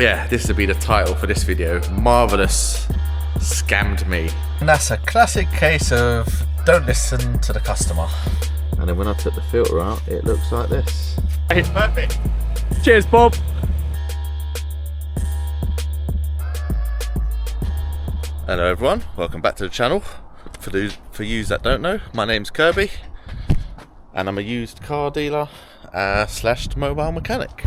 Yeah, this would be the title for this video. Marvellous scammed me. And that's a classic case of don't listen to the customer. And then when I took the filter out, it looks like this. It's perfect. Cheers, Bob. Hello everyone, welcome back to the channel. For yous that don't know, my name's Kirby and I'm a used car dealer slash mobile mechanic.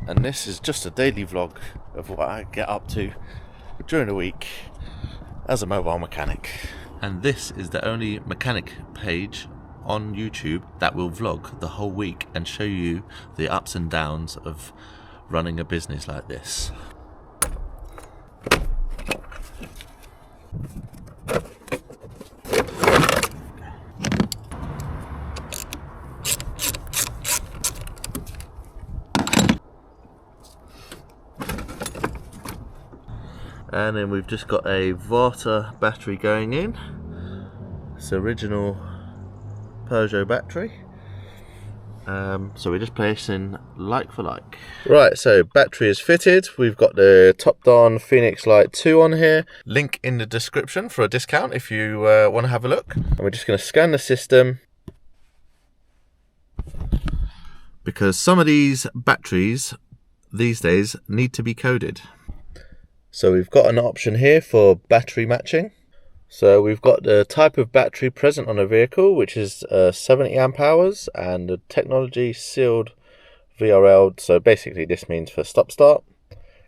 And this is just a daily vlog of what I get up to during the week as a mobile mechanic. And this is the only mechanic page on YouTube that will vlog the whole week and show you the ups and downs of running a business like this. And then we've just got a Vauxhall battery going in. It's original Peugeot battery. So we're just placing like for like. Right, so battery is fitted. We've got the TopDon Phoenix Lite 2 on here. Link in the description for a discount if you want to have a look. And we're just going to scan the system, because some of these batteries these days need to be coded. So we've got an option here for battery matching. So we've got the type of battery present on a vehicle, which is 70 amp hours, and the technology sealed VRL. So basically this means for stop start,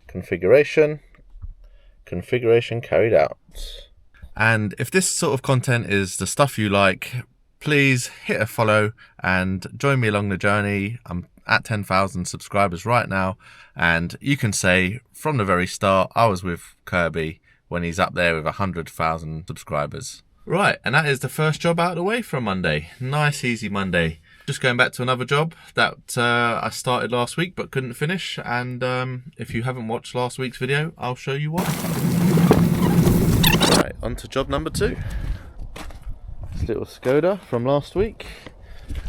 configuration carried out. And if this sort of content is the stuff you like, please hit a follow and join me along the journey. I'm at 10,000 subscribers right now, and you can say from the very start I was with Kirby when he's up there with 100,000 subscribers. Right, and that is the first job out of the way for a Monday. Nice easy Monday. Just going back to another job that I started last week but couldn't finish, and if you haven't watched last week's video, I'll show you why. Right, on to job number 2. This little Skoda from last week,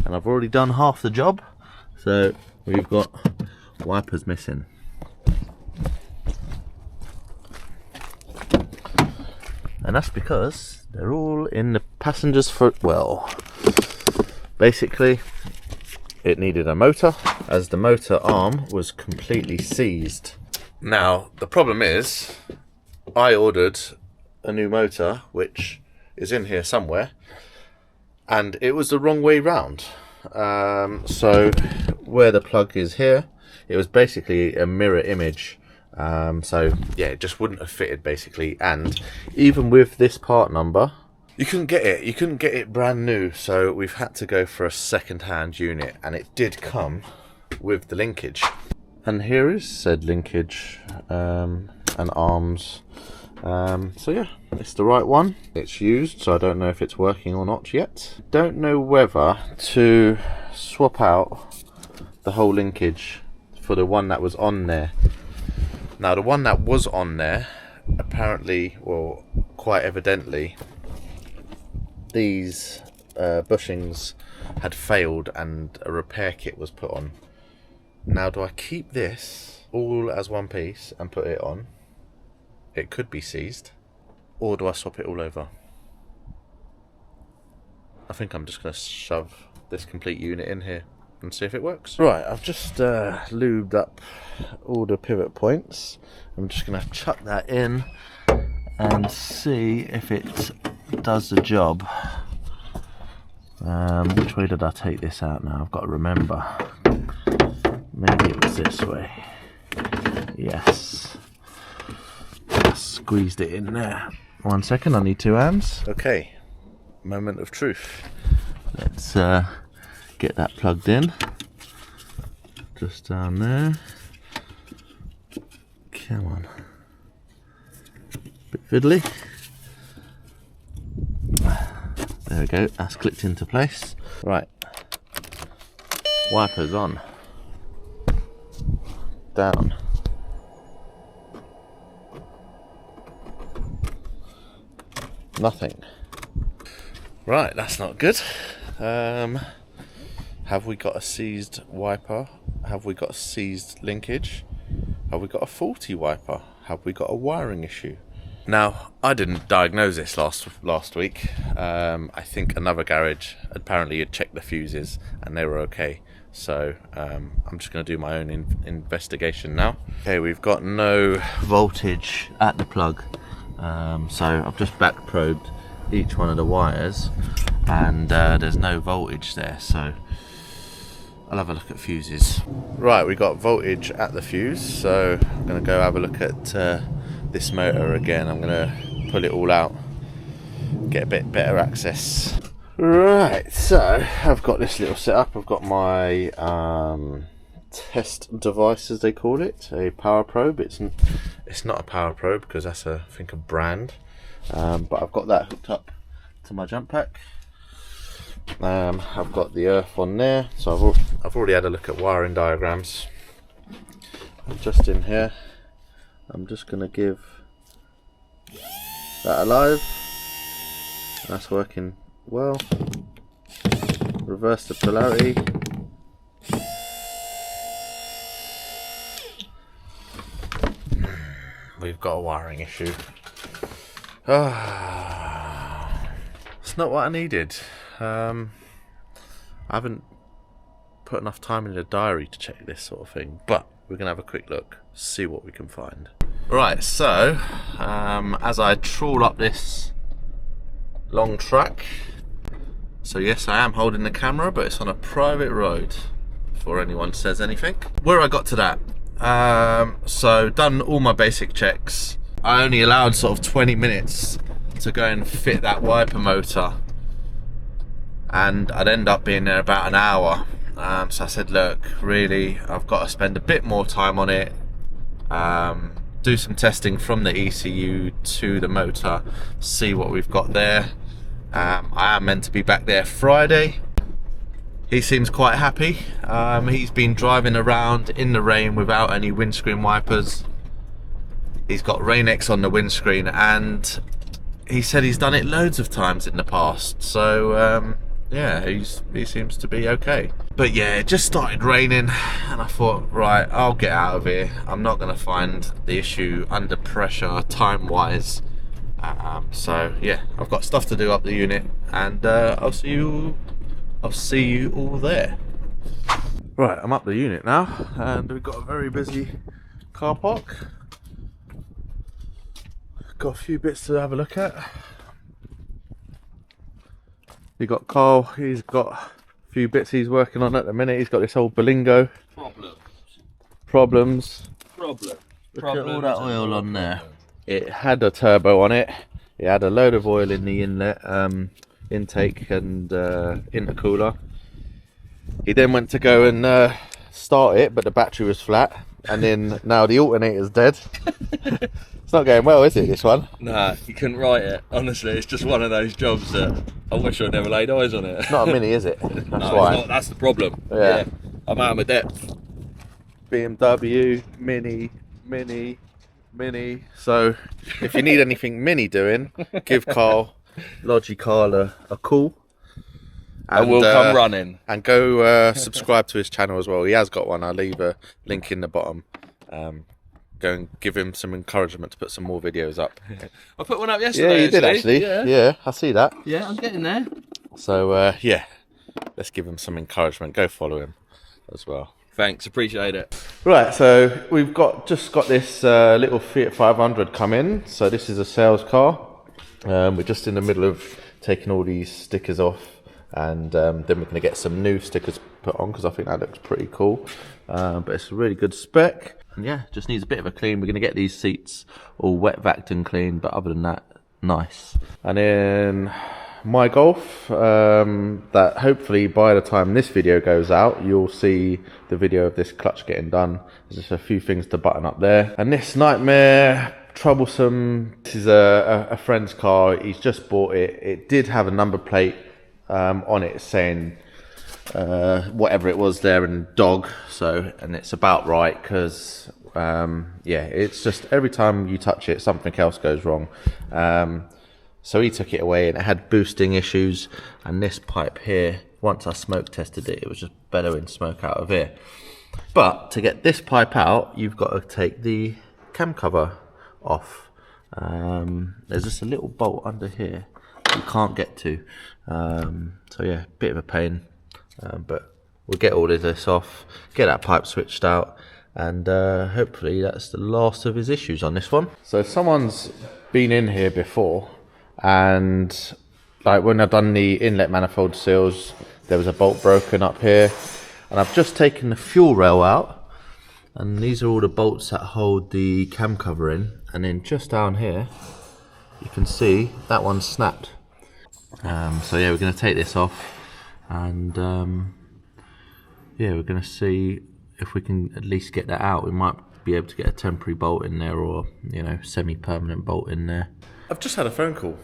and I've already done half the job. So we've got wipers missing. And that's because they're all in the passenger's footwell. Basically, it needed a motor, as the motor arm was completely seized. Now, the problem is, I ordered a new motor, which is in here somewhere, and it was the wrong way round. So where the plug is here, it was basically a mirror image. So yeah, it just wouldn't have fitted basically. And even with this part number, you couldn't get it brand new. So we've had to go for a second-hand unit, and it did come with the linkage. And here is said linkage and arms. So yeah, it's the right one. It's used, so I don't know if it's working or not yet. Don't know whether to swap out the whole linkage for the one that was on there. Now the one that was on there, apparently, well, quite evidently, these bushings had failed and a repair kit was put on. Now do I keep this all as one piece and put it on? It could be seized. Or do I swap it all over? I think I'm just going to shove this complete unit in here and see if it works. Right, I've just lubed up all the pivot points. I'm just going to chuck that in and see if it does the job. Which way did I take this out now? I've got to remember. Maybe it was this way. Yes. Squeezed it in there. 1 second, I need 2 hands. Okay, moment of truth. Let's get that plugged in. Just down there. Come on. Bit fiddly. There we go, that's clicked into place. Right. Wipers on. Down. nothing. Right, that's not good. Have we got a seized wiper? Have we got a seized linkage? Have we got a faulty wiper? Have we got a wiring issue? Now, I didn't diagnose this last week. I think another garage apparently had checked the fuses and they were okay. So I'm just going to do my own investigation now. Okay, we've got no voltage at the plug. So I've just back probed each one of the wires and there's no voltage there. So I'll have a look at fuses. Right, we got voltage at the fuse. So I'm going to go have a look at this motor again. I'm going to pull it all out, get a bit better access. Right, so I've got this little setup. I've got my test device, as they call it, a power probe. It's not a power probe because that's I think a brand, but I've got that hooked up to my jump pack. I've got the earth on there, so I've already had a look at wiring diagrams. I'm just in here. I'm just going to give that a live. That's working well. Reverse the polarity. We've got a wiring issue. It's not what I needed. I haven't put enough time in the diary to check this sort of thing, but we're going to have a quick look, see what we can find. Right, so as I trawl up this long track, so yes, I am holding the camera, but it's on a private road, before anyone says anything. Where I got to that, so done all my basic checks. I only allowed sort of 20 minutes to go and fit that wiper motor, and I'd end up being there about an hour. So I said, look, really, I've got to spend a bit more time on it, do some testing from the ECU to the motor, see what we've got there. I am meant to be back there Friday. He seems quite happy. He's been driving around in the rain without any windscreen wipers. He's got Rain-X on the windscreen, and he said he's done it loads of times in the past. So yeah, he seems to be okay. But yeah, it just started raining and I thought, right, I'll get out of here. I'm not going to find the issue under pressure time wise. So yeah, I've got stuff to do up the unit, and I'll see you all there. Right, I'm up the unit now, and we've got a very busy car park. Got a few bits to have a look at. You got Karl, he's got a few bits he's working on at the minute. He's got this old Berlingo. Problems. Look at all that oil on there. It had a turbo on it. It had a load of oil in the inlet, intake and intercooler. He then went to go and start it, but the battery was flat. And then now the alternator's dead. It's not going well, is it, this one? Nah, you couldn't write it. Honestly, it's just one of those jobs that I wish I'd never laid eyes on it. It's not a Mini, is it? That's no, why. It's not, that's the problem. Yeah. I'm out of my depth. BMW, Mini. So, if you need anything Mini doing, give Karl, Logi Karl, a call. And, I will come running. And go subscribe to his channel as well. He has got one. I'll leave a link in the bottom. Go and give him some encouragement to put some more videos up. I put one up yesterday. Yeah, you did actually. Yeah, I see that. Yeah, I'm getting there. So yeah, let's give him some encouragement. Go follow him as well. Thanks, appreciate it. Right, so we've just got this little Fiat 500 come in. So this is a sales car. We're just in the middle of taking all these stickers off, and then we're going to get some new stickers put on because I think that looks pretty cool. But it's a really good spec. And yeah, just needs a bit of a clean. We're going to get these seats all wet vacked and clean, but other than that, nice. And then my Golf, that hopefully by the time this video goes out, you'll see the video of this clutch getting done. There's just a few things to button up there. And this nightmare, troublesome, this is a friend's car. He's just bought it. It did have a number plate on it saying whatever it was there in dog, so, and it's about right because yeah, it's just every time you touch it something else goes wrong. So he took it away and it had boosting issues, and this pipe here, once I smoke tested it, it was just bellowing smoke out of here. But to get this pipe out, you've got to take the cam cover off. There's just a little bolt under here you can't get to. So yeah, bit of a pain, but we'll get all of this off, get that pipe switched out, and hopefully that's the last of his issues on this one. So someone's been in here before, and like when I've done the inlet manifold seals, there was a bolt broken up here, and I've just taken the fuel rail out, and these are all the bolts that hold the cam cover in, and then just down here you can see that one's snapped. So yeah, we're going to take this off, and yeah, we're going to see if we can at least get that out. We might be able to get a temporary bolt in there, or you know, semi-permanent bolt in there. I've just had a phone call.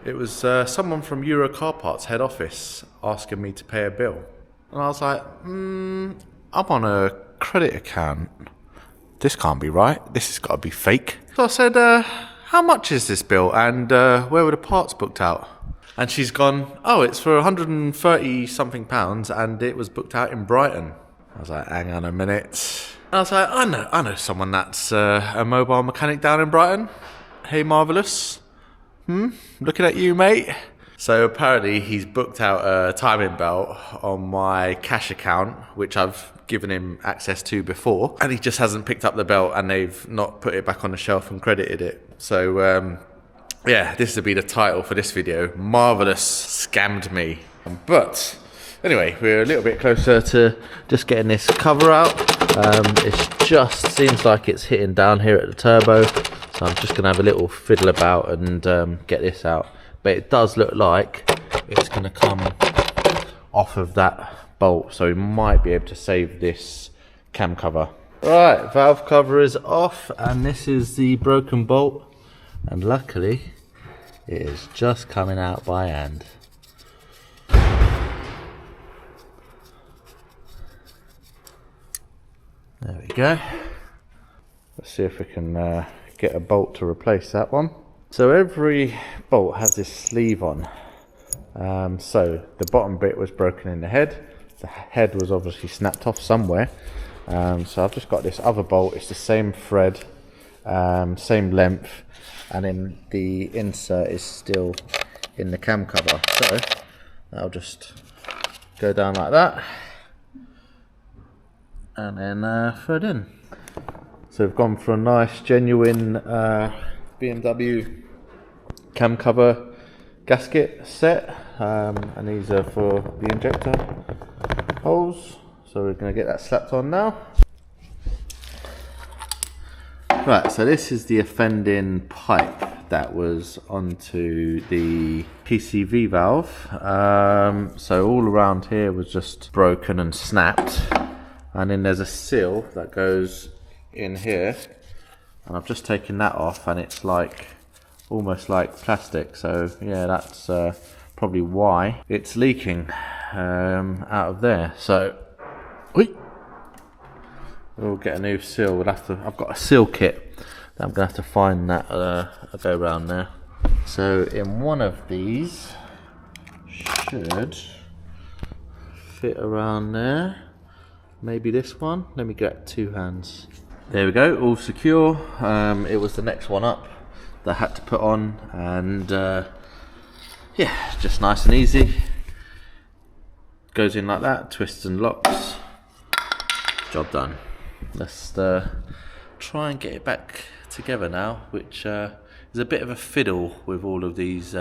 It was someone from Euro Car Parts head office asking me to pay a bill. And I was like, I'm on a credit account. This can't be right. This has got to be fake. So I said, how much is this bill, and where were the parts booked out? And she's gone, oh, it's for 130 something pounds, and it was booked out in Brighton. I was like, hang on a minute. And I was like, I know someone that's a mobile mechanic down in Brighton. Hey, Marvellous. Looking at you, mate. So apparently he's booked out a timing belt on my cash account, which I've given him access to before, and he just hasn't picked up the belt, and they've not put it back on the shelf and credited it. So yeah, this would be the title for this video. Marvellous scammed me. But anyway, we're a little bit closer to just getting this cover out. It just seems like it's hitting down here at the turbo, so I'm just going to have a little fiddle about and get this out. But it does look like it's going to come off of that bolt, so we might be able to save this cam cover. Right, valve cover is off, and this is the broken bolt, and luckily it is just coming out by hand. There we go. Let's see if we can get a bolt to replace that one. So every bolt has this sleeve on. So the bottom bit was broken in the head. The head was obviously snapped off somewhere. So I've just got this other bolt. It's the same thread, same length, and then the insert is still in the cam cover. So I'll just go down like that, and then thread in. So we've gone for a nice genuine BMW cam cover gasket set, and these are for the injector holes. So we're going to get that slapped on now. Right, so this is the offending pipe that was onto the PCV valve. So all around here was just broken and snapped, and then there's a seal that goes in here, and I've just taken that off, and it's like almost like plastic. So yeah, that's probably why it's leaking out of there. So we'll get a new seal. We'll have to. I've got a seal kit that I'm gonna have to find that. I'll go around there. So in one of these should fit around there. Maybe this one. Let me get two hands. There we go. All secure. It was the next one up that I had to put on, and yeah, just nice and easy. Goes in like that. Twists and locks. Job done. Let's try and get it back together now, which is a bit of a fiddle with all of these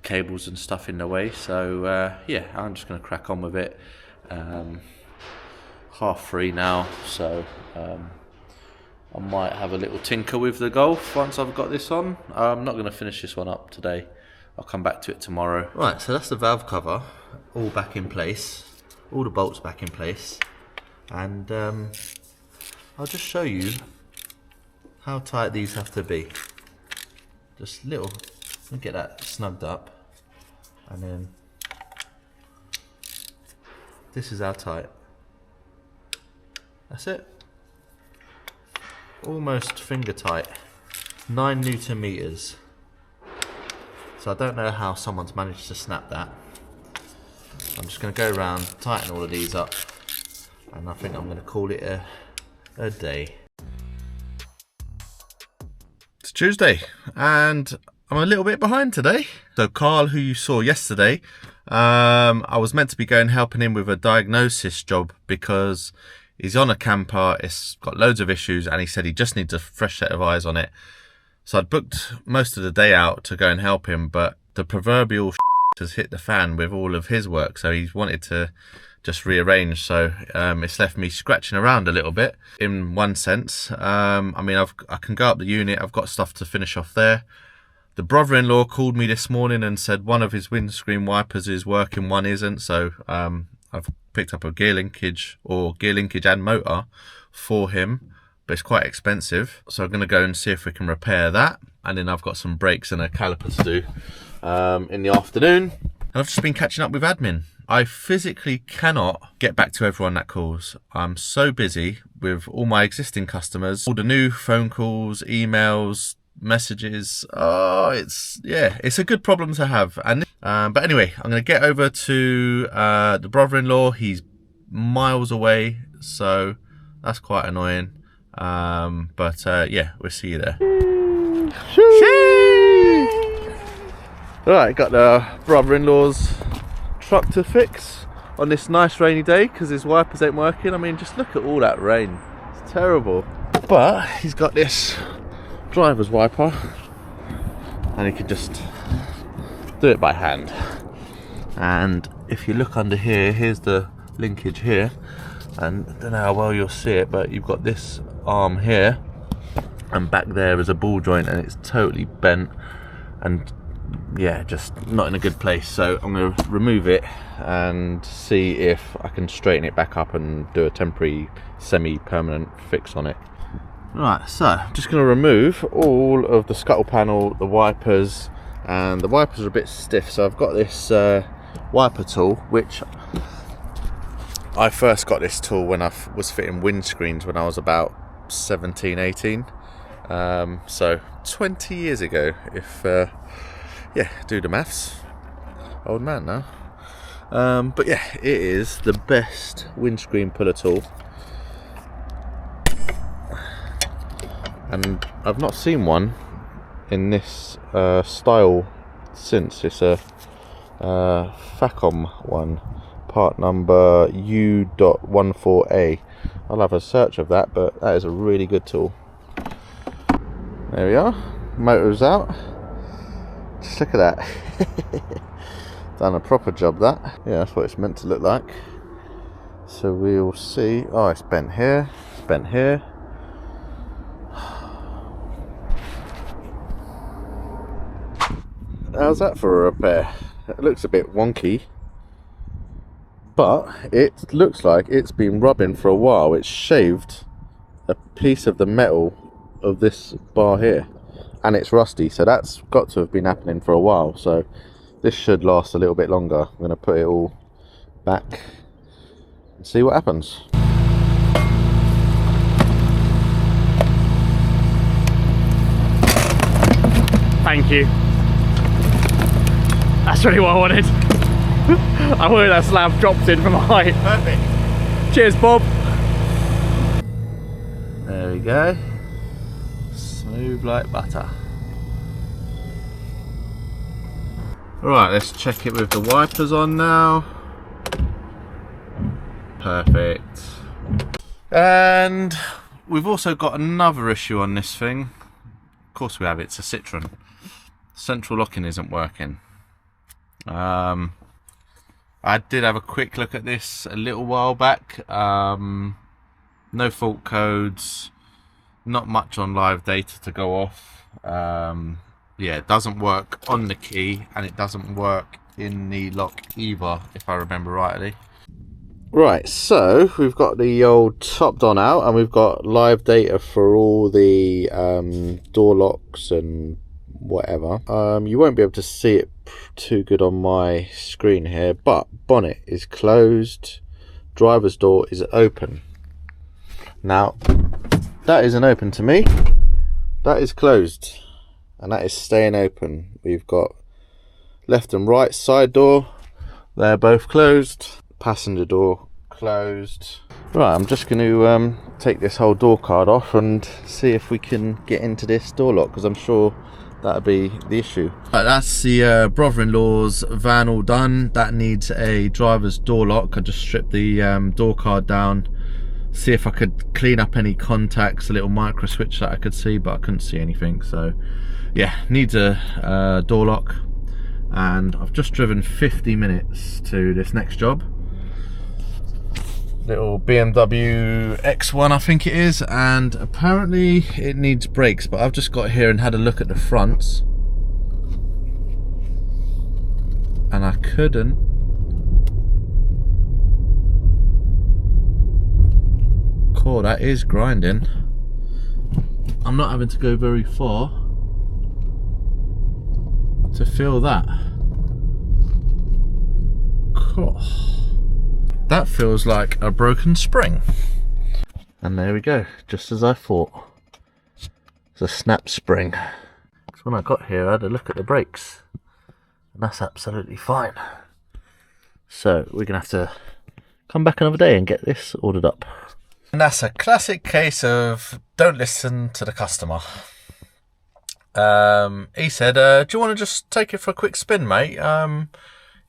cables and stuff in the way. So yeah, I'm just going to crack on with it. 3:30 now, so I might have a little tinker with the Golf once I've got this on. I'm not going to finish this one up today. I'll come back to it tomorrow. Right, so that's the valve cover all back in place, all the bolts back in place. And I'll just show you how tight these have to be. Just little, let me get that snugged up, and then this is how tight. That's it. Almost finger tight. 9 Newton meters. So I don't know how someone's managed to snap that. I'm just going to go around, tighten all of these up, and I think I'm going to call it a day. It's Tuesday, and I'm a little bit behind today. So Karl, who you saw yesterday, I was meant to be going helping him with a diagnosis job because he's on a camper, it's got loads of issues, and he said he just needs a fresh set of eyes on it. So I'd booked most of the day out to go and help him, but the proverbial has hit the fan with all of his work, so he's wanted to just rearrange. So it's left me scratching around a little bit in one sense. I mean, I can go up the unit, I've got stuff to finish off there. The brother-in-law called me this morning and said one of his windscreen wipers is working, one isn't. So I've picked up a gear linkage and motor for him, but it's quite expensive. So I'm going to go and see if we can repair that. And then I've got some brakes and a caliper to do in the afternoon. And I've just been catching up with admin. I physically cannot get back to everyone that calls. I'm so busy with all my existing customers, all the new phone calls, emails, messages. Oh, it's a good problem to have. And but anyway, I'm going to get over to the brother-in-law. He's miles away, so that's quite annoying. But yeah, we'll see you there. Right, got the brother-in-law's truck to fix on this nice rainy day because his wipers ain't working. I mean, just look at all that rain. It's terrible. But he's got this driver's wiper and he can just do it by hand. And if you look under here, here's the linkage here, and I don't know how well you'll see it, but you've got this arm here and back there is a ball joint and it's totally bent and yeah, just not in a good place. So I'm going to remove it and see if I can straighten it back up and do a temporary semi-permanent fix on it. Right, so I'm just going to remove all of the scuttle panel, the wipers, and the wipers are a bit stiff, so I've got this wiper tool, which I first got this tool when I was fitting windscreens when I was about 17, 18, so 20 years ago, if yeah, do the maths, old man now. But yeah, it is the best windscreen puller tool, and I've not seen one in this style since. It's a Facom one, part number U.14A. I'll have a search of that, but that is a really good tool. There we are, motor's out. Just look at that. Done a proper job, that. Yeah, that's what it's meant to look like. So we'll see. Oh, it's bent here, it's bent here. How's that for a repair? It looks a bit wonky, but it looks like it's been rubbing for a while. It's shaved a piece of the metal of this bar here, and it's rusty, so that's got to have been happening for a while. So this should last a little bit longer. I'm going to put it all back and see what happens. Thank you. That's really what I wanted. I wanted that slab dropped in from height. Perfect. Cheers, Bob. There we go. Smooth like butter. Right, let's check it with the wipers on now. Perfect. And we've also got another issue on this thing. Of course we have, it's a Citroen. Central locking isn't working. I did have a quick look at this a little while back. No fault codes, not much on live data to go off. Yeah, it doesn't work on the key and it doesn't work in the lock either, if I remember rightly. Right, so we've got the old TopDon out and we've got live data for all the door locks and whatever. You won't be able to see it too good on my screen here, but bonnet is closed, driver's door is open. Now that isn't open to me, that is closed and that is staying open. We've got left and right side door, they're both closed. Passenger door closed. Right, I'm just going to take this whole door card off and see if we can get into this door lock, because I'm sure that'll be the issue. Right, that's the brother-in-law's van all done. That needs a driver's door lock. I just stripped the door card down, see if I could clean up any contacts, a little micro switch that I could see, but I couldn't see anything. So yeah, needs a door lock. And I've just driven 50 minutes to this next job. Little BMW X1 I think it is, and apparently it needs brakes, but I've just got here and had a look at the fronts and I couldn't cool, that is grinding. I'm not having to go very far to feel that. Cool. That feels like a broken spring. And there we go, just as I thought. It's a snap spring. So when I got here, I had a look at the brakes, and that's absolutely fine. So we're gonna have to come back another day and get this ordered up. And that's a classic case of don't listen to the customer. He said, do you want to just take it for a quick spin, mate?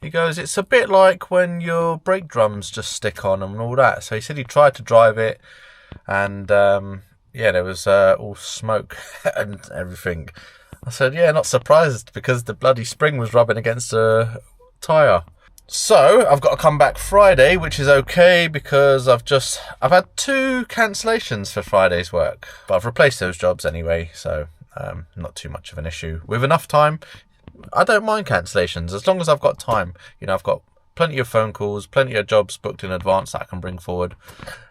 He goes, it's a bit like when your brake drums just stick on and all that. So he said he tried to drive it, and yeah, there was all smoke and everything. I said, yeah, not surprised, because the bloody spring was rubbing against the tyre. So I've got to come back Friday, which is okay, because I've had 2 cancellations for Friday's work, but I've replaced those jobs anyway, so not too much of an issue. With enough time, I don't mind cancellations as long as I've got time. You know, I've got plenty of phone calls, plenty of jobs booked in advance that I can bring forward.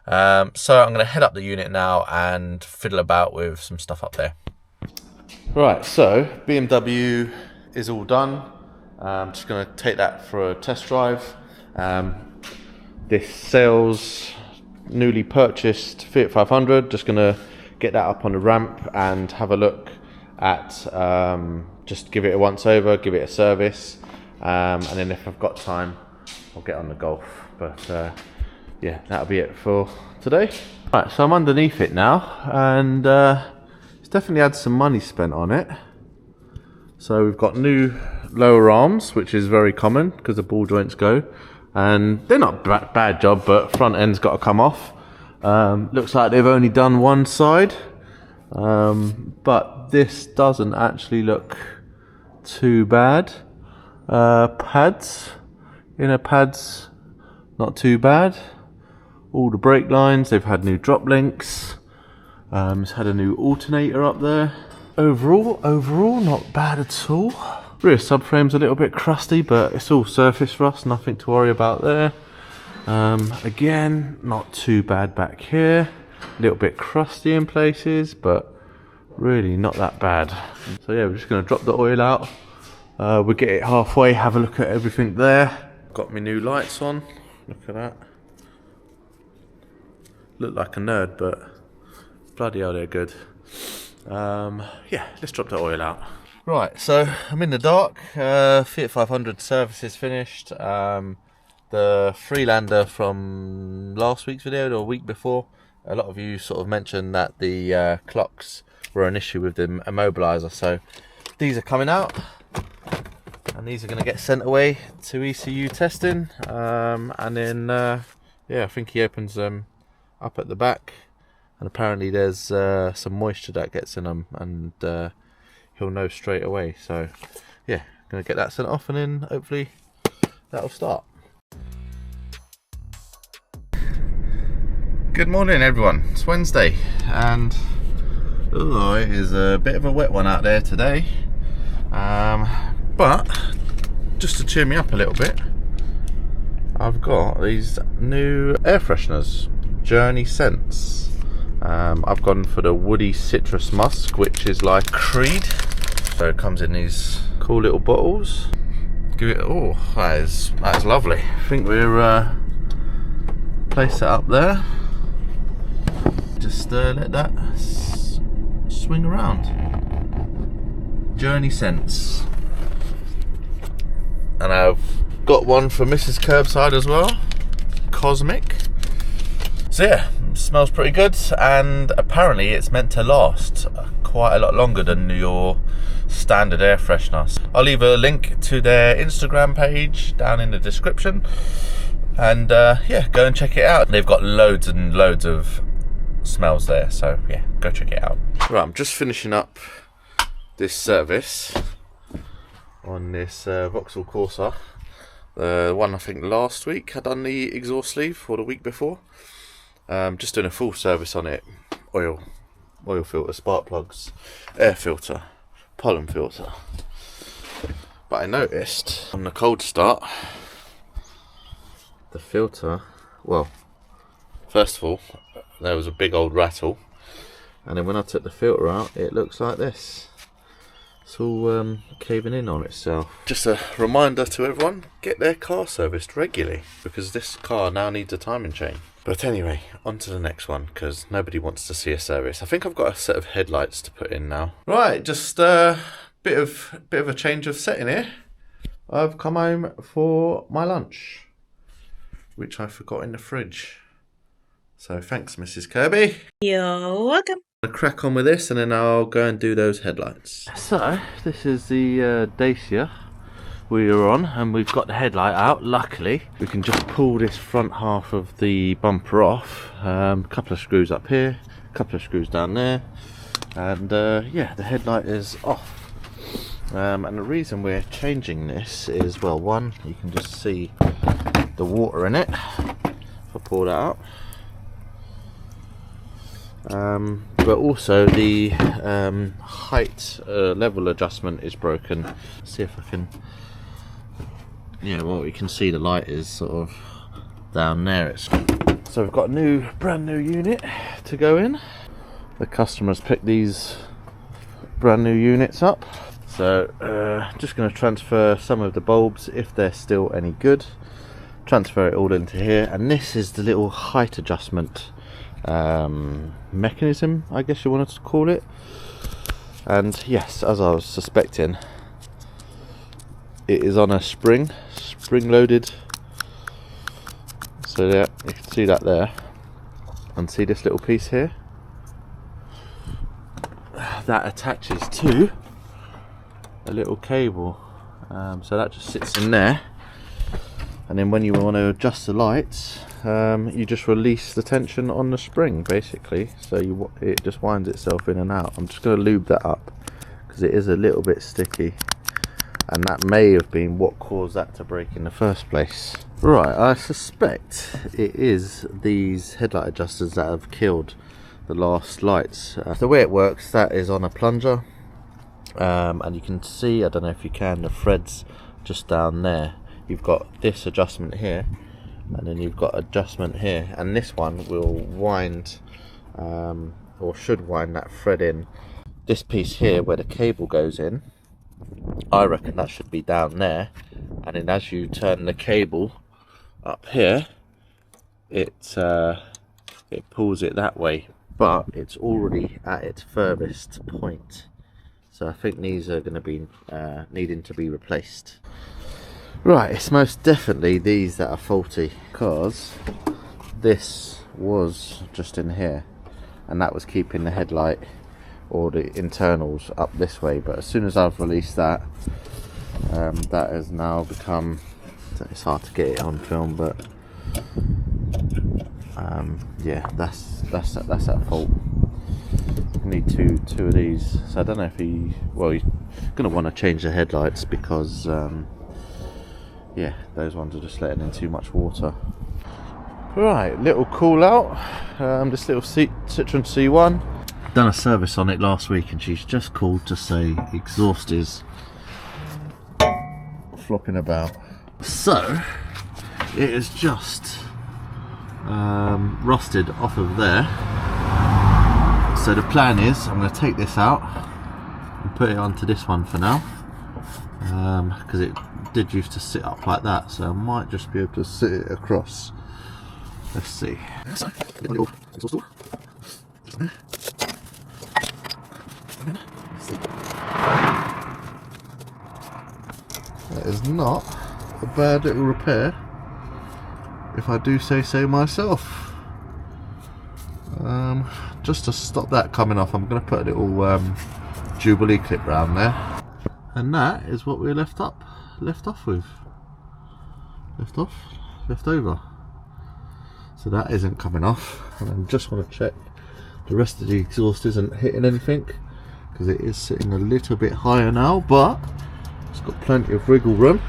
So I'm going to head up the unit now and fiddle about with some stuff up there. Right, so BMW is all done. I'm just going to take that for a test drive. This sales newly purchased Fiat 500, just going to get that up on the ramp and have a look at, just give it a once over, give it a service, and then if I've got time I'll get on the Golf. But yeah, that'll be it for today. Right, so I'm underneath it now, and it's definitely had some money spent on it. So we've got new lower arms, which is very common because the ball joints go, and they're not bad job, but front end's got to come off. Looks like they've only done one side, but this doesn't actually look too bad. Pads, inner pads, not too bad. All the brake lines, they've had new drop links. It's had a new alternator up there. Overall, not bad at all. Rear subframe's a little bit crusty, but it's all surface rust, nothing to worry about there. Again, not too bad back here. A little bit crusty in places, but really not that bad. So yeah, we're just going to drop the oil out. We'll get it halfway, have a look at everything there. Got my new lights on. Look at that. Look like a nerd, but bloody hell, they're good. Yeah, let's drop the oil out. Right, so I'm in the dark. Fiat 500 service is finished. The Freelander from last week's video, or a week before, a lot of you sort of mentioned that the clocks were an issue with the immobilizer. So these are coming out, and these are going to get sent away to ECU testing. And then, yeah, I think he opens them up at the back. And apparently there's some moisture that gets in them, and he'll know straight away. So yeah, gonna get that sent off, and then hopefully that'll start. Good morning everyone, it's Wednesday, and oh, it is a bit of a wet one out there today. But just to cheer me up a little bit, I've got these new air fresheners, Journey Scents. I've gone for the woody citrus musk, which is like Creed. So it comes in these cool little bottles. Give it, oh, that is lovely. I think we're place that up there. Just let that swing around. Journey Scents. And I've got one for Mrs. Curbside as well, Cosmic. So yeah, smells pretty good, and apparently it's meant to last quite a lot longer than your standard air freshener. I'll leave a link to their Instagram page down in the description, and yeah, go and check it out. They've got loads and loads of smells there, so yeah, go check it out. Right, I'm just finishing up this service on this Vauxhall Corsa. The one I think last week I done the exhaust sleeve, or the week before. Just doing a full service on it. Oil filter, spark plugs, air filter, pollen filter. But I noticed on the cold start, the filter, well, first of all, there was a big old rattle, and then when I took the filter out, it looks like this. It's all caving in on itself. Just a reminder to everyone, get their car serviced regularly, because this car now needs a timing chain. But anyway, on to the next one, because nobody wants to see a service. I think I've got a set of headlights to put in now. Right, just a bit of a change of setting here. I've come home for my lunch, which I forgot in the fridge. So thanks, Mrs. Kirby. You're welcome. I'll crack on with this, and then I'll go and do those headlights. So this is the Dacia we are on, and we've got the headlight out. Luckily we can just pull this front half of the bumper off. A couple of screws up here, a couple of screws down there, and yeah, the headlight is off. And the reason we're changing this is, well, one, you can just see the water in it if I pull that out. But also the height level adjustment is broken. Let's see if I can, yeah, well, you can see the light is sort of down there. So we've got a brand new unit to go in. The customers picked these brand new units up, so just going to transfer some of the bulbs, if they're still any good, transfer it all into here. And this is the little height adjustment mechanism, I guess you wanted to call it. And yes, as I was suspecting, it is on a spring loaded. So yeah, you can see that there, and see this little piece here that attaches to a little cable. So that just sits in there, and then when you want to adjust the lights, you just release the tension on the spring, basically. So it just winds itself in and out. I'm just going to lube that up because it is a little bit sticky, and that may have been what caused that to break in the first place. Right, I suspect it is these headlight adjusters that have killed the last lights. The way it works, that is on a plunger, and you can see, I don't know if you can, the threads just down there. You've got this adjustment here, and then you've got adjustment here, and this one will wind, or should wind, that thread in. This piece here where the cable goes in, I reckon that should be down there, and then as you turn the cable up here, it pulls it that way, but it's already at its furthest point. So I think these are going to be needing to be replaced. Right, it's most definitely these that are faulty, because this was just in here, and that was keeping the headlight or the internals up this way. But as soon as I've released that, that has now become, it's hard to get it on film, but yeah, that's at fault. You need two of these. So I don't know if you're going to want to change the headlights, because yeah, those ones are just letting in too much water. Right, little call out. This little Citroen C1. Done a service on it last week, and she's just called to say exhaust is flopping about. So it is just rusted off of there. So the plan is, I'm going to take this out and put it onto this one for now, because it did used to sit up like that, so I might just be able to sit it across. Let's see. That is not a bad little repair, if I do say so myself. Just to stop that coming off, I'm going to put a little Jubilee clip round there, and that is what we're left over. So that isn't coming off, and I just want to check the rest of the exhaust isn't hitting anything, because it is sitting a little bit higher now, but it's got plenty of wriggle room.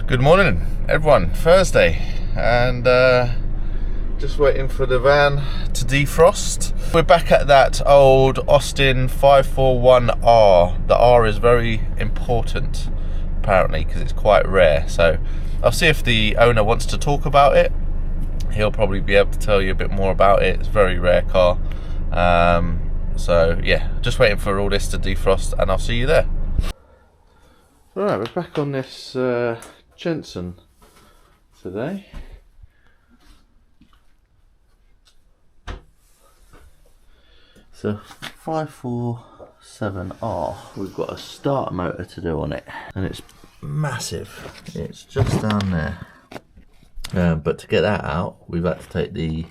Good morning everyone, Thursday, and just waiting for the van to defrost. We're back at that old Austin 541R. The R is very important apparently, because it's quite rare, so I'll see if the owner wants to talk about it. He'll probably be able to tell you a bit more about it. It's a very rare car. So yeah, just waiting for all this to defrost, and I'll see you there. Alright, we're back on this Jensen today. So 547R, we've got a start motor to do on it, and it's massive. It's just down there. But to get that out, we've had to take the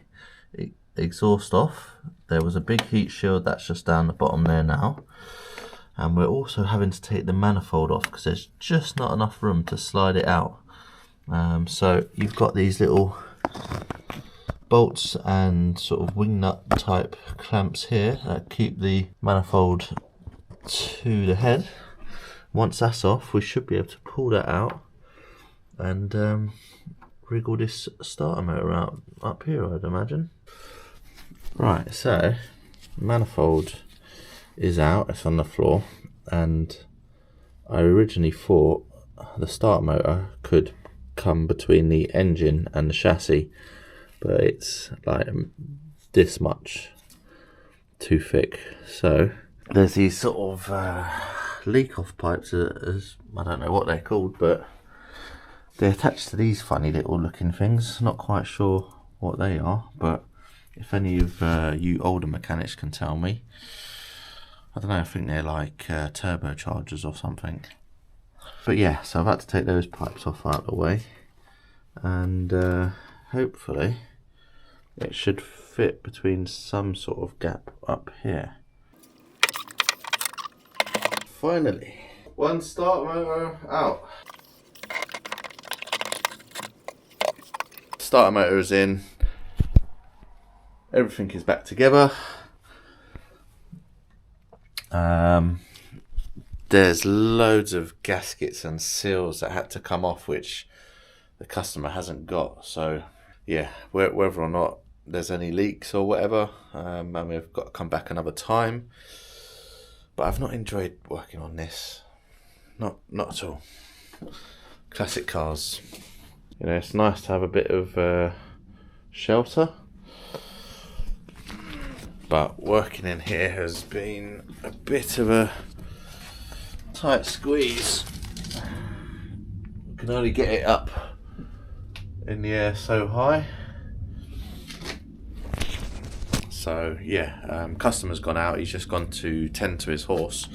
exhaust off. There was a big heat shield that's just down the bottom there now. And we're also having to take the manifold off because there's just not enough room to slide it out. So you've got these little bolts and sort of wing nut type clamps here that keep the manifold to the head. Once that's off, we should be able to pull that out and wriggle this starter motor out up here, I'd imagine. Right, so manifold is out, it's on the floor, and I originally thought the starter motor could come between the engine and the chassis, but it's like this much too thick. So there's these sort of leak off pipes, as I don't know what they're called, but they're attached to these funny little looking things. Not quite sure what they are, but if any of you older mechanics can tell me, I don't know, I think they're like turbochargers or something. But yeah, so I've had to take those pipes off out of the way, and hopefully it should fit between some sort of gap up here. Finally, one start motor out. Starter motor is in, everything is back together. There's loads of gaskets and seals that had to come off, which the customer hasn't got. So yeah, whether or not there's any leaks or whatever, and we've got to come back another time. But I've not enjoyed working on this, not at all. Classic cars, you know, it's nice to have a bit of shelter, but working in here has been a bit of a tight squeeze. You can only get it up in the air so high. So yeah, customer's gone out, he's just gone to tend to his horse,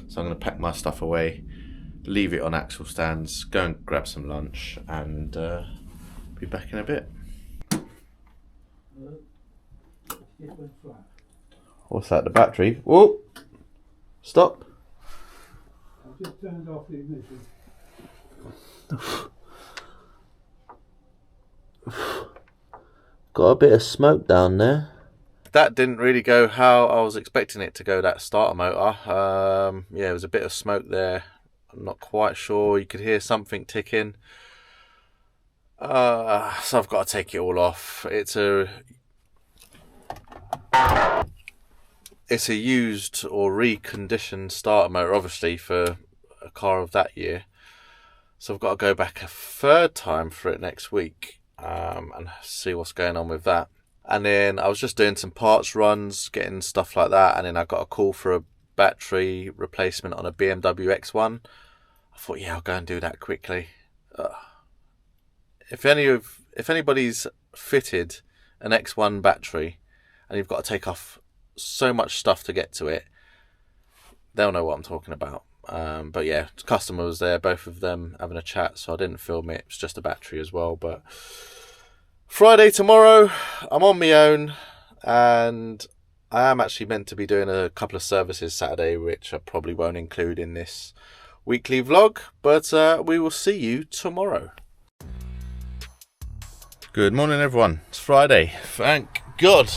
so I'm going to pack my stuff away, leave it on axle stands, go and grab some lunch, and be back in a bit. What's that, the battery? Whoa! Stop! I just turned off the ignition. Got a bit of smoke down there. That didn't really go how I was expecting it to go, that starter motor. Yeah, there was a bit of smoke there. I'm not quite sure. You could hear something ticking. So I've got to take it all off. It's a used or reconditioned starter motor, obviously, for a car of that year. So I've got to go back a third time for it next week and see what's going on with that. And then I was just doing some parts runs, getting stuff like that, and then I got a call for a battery replacement on a BMW X1. I thought, yeah, I'll go and do that quickly. If anybody's fitted an X1 battery and you've got to take off so much stuff to get to it. They'll know what I'm talking about. But yeah, the customer was there, both of them having a chat, so I didn't film it. It's just a battery as well. But Friday tomorrow, I'm on my own, and I am actually meant to be doing a couple of services Saturday, which I probably won't include in this weekly vlog, but we will see you tomorrow. Good morning, everyone. It's Friday, thank God.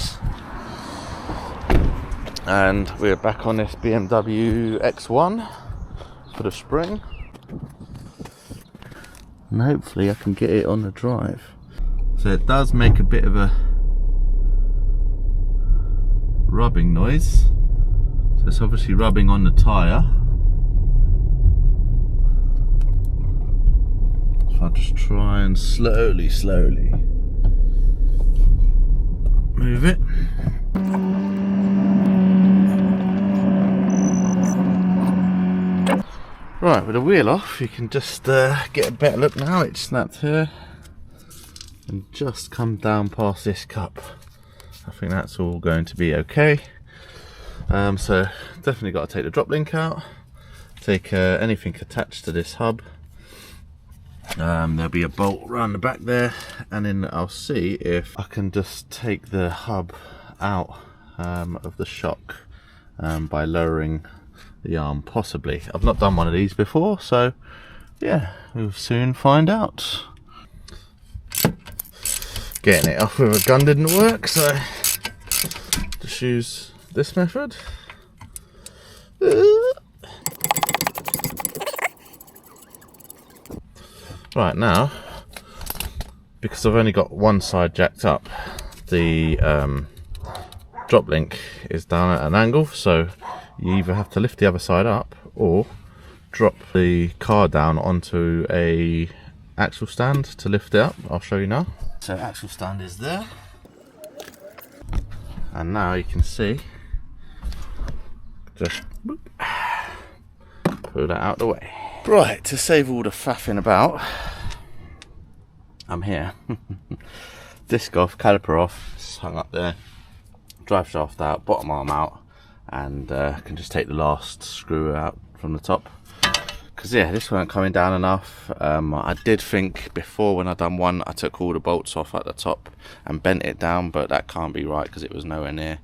And we're back on this BMW X1 for the spring. And hopefully I can get it on the drive. So it does make a bit of a rubbing noise. So it's obviously rubbing on the tyre. So I'll just try and slowly move it. Right, with the wheel off, you can just get a better look now. It snapped here and just come down past this cup. I think that's all going to be okay. So definitely got to take the drop link out, take anything attached to this hub. There'll be a bolt around the back there, and then I'll see if I can just take the hub out of the shock by lowering the arm, possibly. I've not done one of these before, so yeah, we'll soon find out. Getting it off with a gun didn't work, so just use this method. Right, now, because I've only got one side jacked up, the drop link is down at an angle, so you either have to lift the other side up or drop the car down onto a axle stand to lift it up. I'll show you now. So axle stand is there, and now you can see, just pull that out the way. Right, to save all the faffing about, I'm here. Disc off, caliper off, it's hung up there, drive shaft out, bottom arm out, and can just take the last screw out from the top, because yeah, this weren't coming down enough. I did think before, when I done one, I took all the bolts off at the top and bent it down, but that can't be right because it was nowhere near.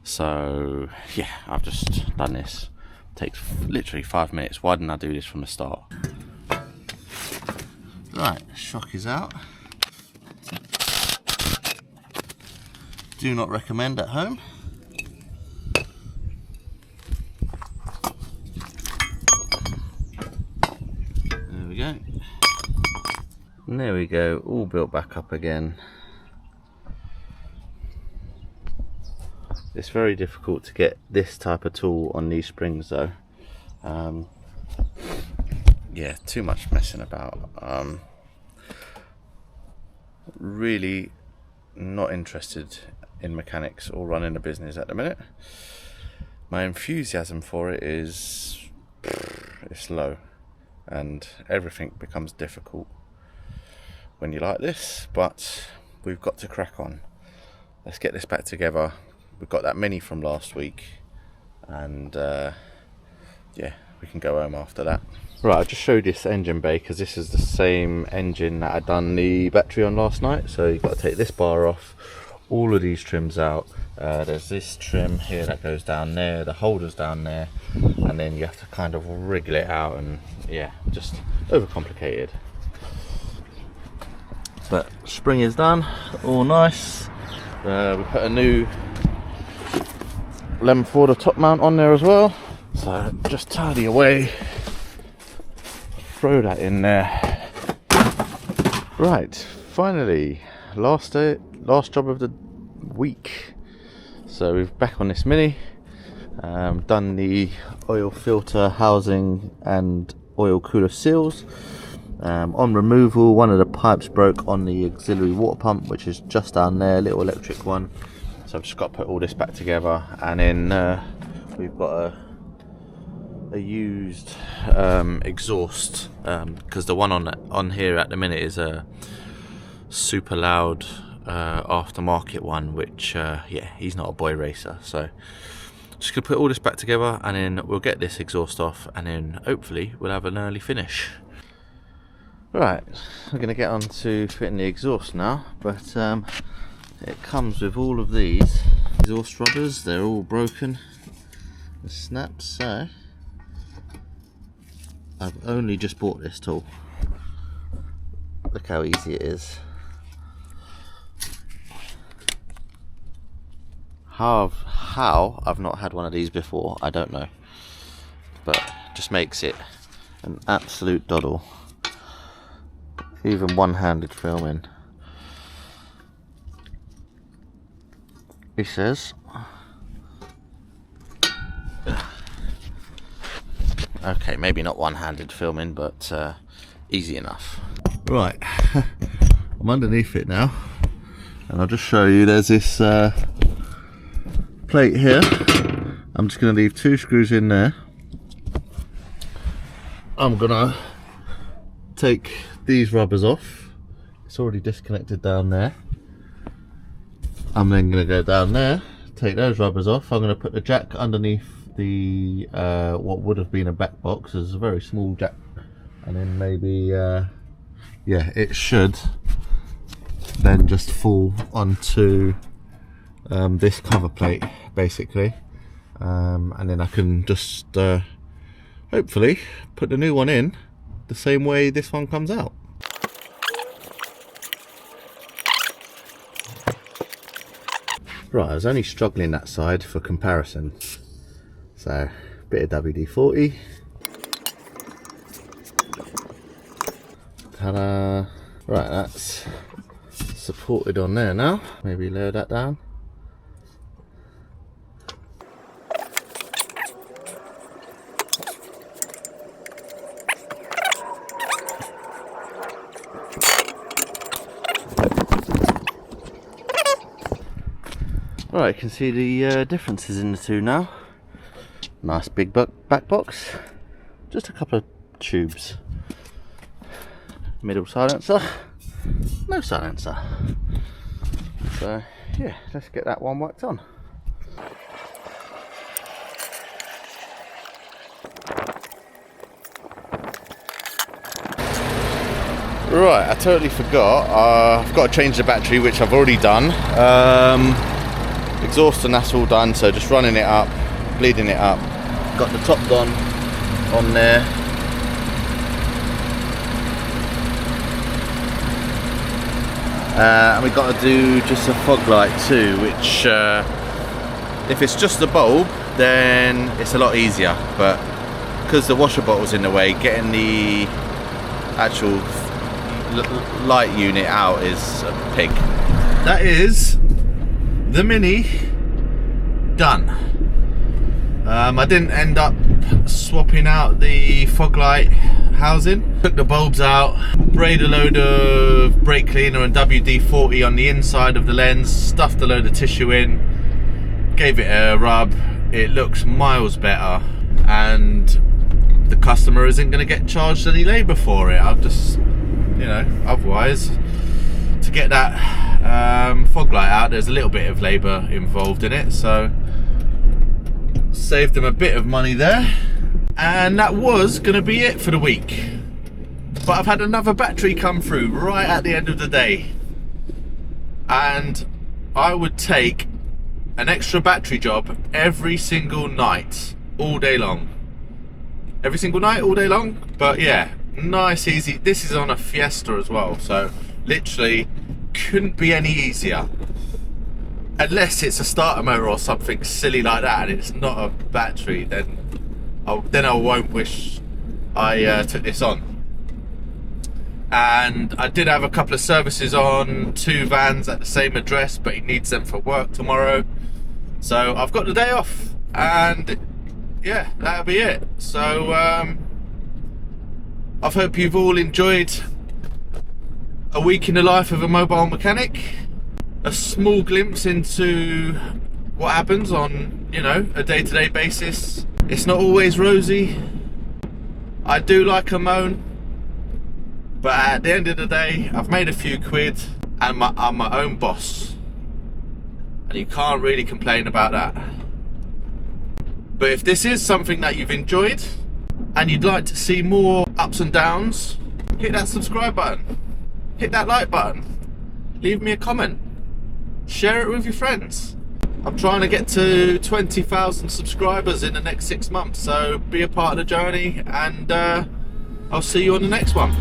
So yeah, I've just done this. Takes literally 5 minutes. Why didn't I do this from the start? Right, shock is out. Do not recommend at home. There we go. And there we go, all built back up again. It's very difficult to get this type of tool on these springs though. Yeah, too much messing about. Really not interested in mechanics or running a business at the minute. My enthusiasm for it is it's low, and everything becomes difficult when you like this, but we've got to crack on. Let's get this back together. We've got that Mini from last week, and yeah, we can go home after that. Right, I just showed this engine bay because this is the same engine that I done the battery on last night. So you've got to take this bar off, all of these trims out. There's this trim here that goes down there, the holder's down there, and then you have to kind of wriggle it out, and yeah, just overcomplicated. But spring is done, all nice. We put a new lemon Ford top mount on there as well, so just tidy away, throw that in there. Right, finally, last job of the week. So we're back on this Mini, done the oil filter housing and oil cooler seals. On removal, one of the pipes broke on the auxiliary water pump, which is just down there, little electric one. So I've just got to put all this back together, and then we've got a used exhaust, because the one on here at the minute is a super loud aftermarket one, which yeah, he's not a boy racer, so just gonna put all this back together and then we'll get this exhaust off and then hopefully we'll have an early finish. Right, I'm gonna get on to fitting the exhaust now, but it comes with all of these exhaust rubbers. They're all broken, the snaps, so I've only just bought this tool. Look how easy it is. How I've not had one of these before, I don't know, but just makes it an absolute doddle. Even one-handed filming. He says. Okay, maybe not one-handed filming, but easy enough. Right, I'm underneath it now, and I'll just show you. There's this plate here. I'm just going to leave 2 screws in there. I'm going to take these rubbers off. It's already disconnected down there. I'm then going to go down there, take those rubbers off. I'm going to put the jack underneath the what would have been a back box. It's a very small jack, and then maybe yeah, it should then just fall onto this cover plate basically, and then I can just hopefully put the new one in the same way this one comes out. Right, I was only struggling that side for comparison, so a bit of WD-40. Ta-da! Right, that's supported on there now. Maybe lower that down. Right, you can see the differences in the two now. Nice big back box, just a couple of tubes. Middle silencer, no silencer. So yeah, let's get that one worked on. Right, I totally forgot. I've got to change the battery, which I've already done. Exhaust and that's all done, so just running it up, bleeding it up. Got the TopDon on there. And we've got to do just a fog light too, which if it's just the bulb then it's a lot easier, but because the washer bottle's in the way, getting the actual light unit out is a pig. That is the Mini done. I didn't end up swapping out the fog light housing. Took the bulbs out, sprayed a load of brake cleaner and WD-40 on the inside of the lens, stuffed a load of tissue in, gave it a rub. It looks miles better, and the customer isn't going to get charged any labour for it. I've just, you know, otherwise to get that fog light out, there's a little bit of labour involved in it, so saved them a bit of money there. And that was going to be it for the week, but I've had another battery come through right at the end of the day, and I would take an extra battery job every single night, all day long. Every single night, all day long. But yeah, nice, easy. This is on a Fiesta as well, so literally couldn't be any easier. Unless it's a starter motor or something silly like that and it's not a battery, then I won't wish I took this on. And I did have a couple of services on 2 vans at the same address, but he needs them for work tomorrow, so I've got the day off, and yeah, that'll be it. So I hope you've all enjoyed a week in the life of a mobile mechanic, a small glimpse into what happens on, you know, a day-to-day basis. It's not always rosy. I do like a moan, but at the end of the day, I've made a few quid, and I'm my own boss. And you can't really complain about that. But if this is something that you've enjoyed and you'd like to see more ups and downs, hit that subscribe button, hit that like button, leave me a comment, share it with your friends. I'm trying to get to 20,000 subscribers in the next 6 months, so be a part of the journey, and I'll see you on the next one.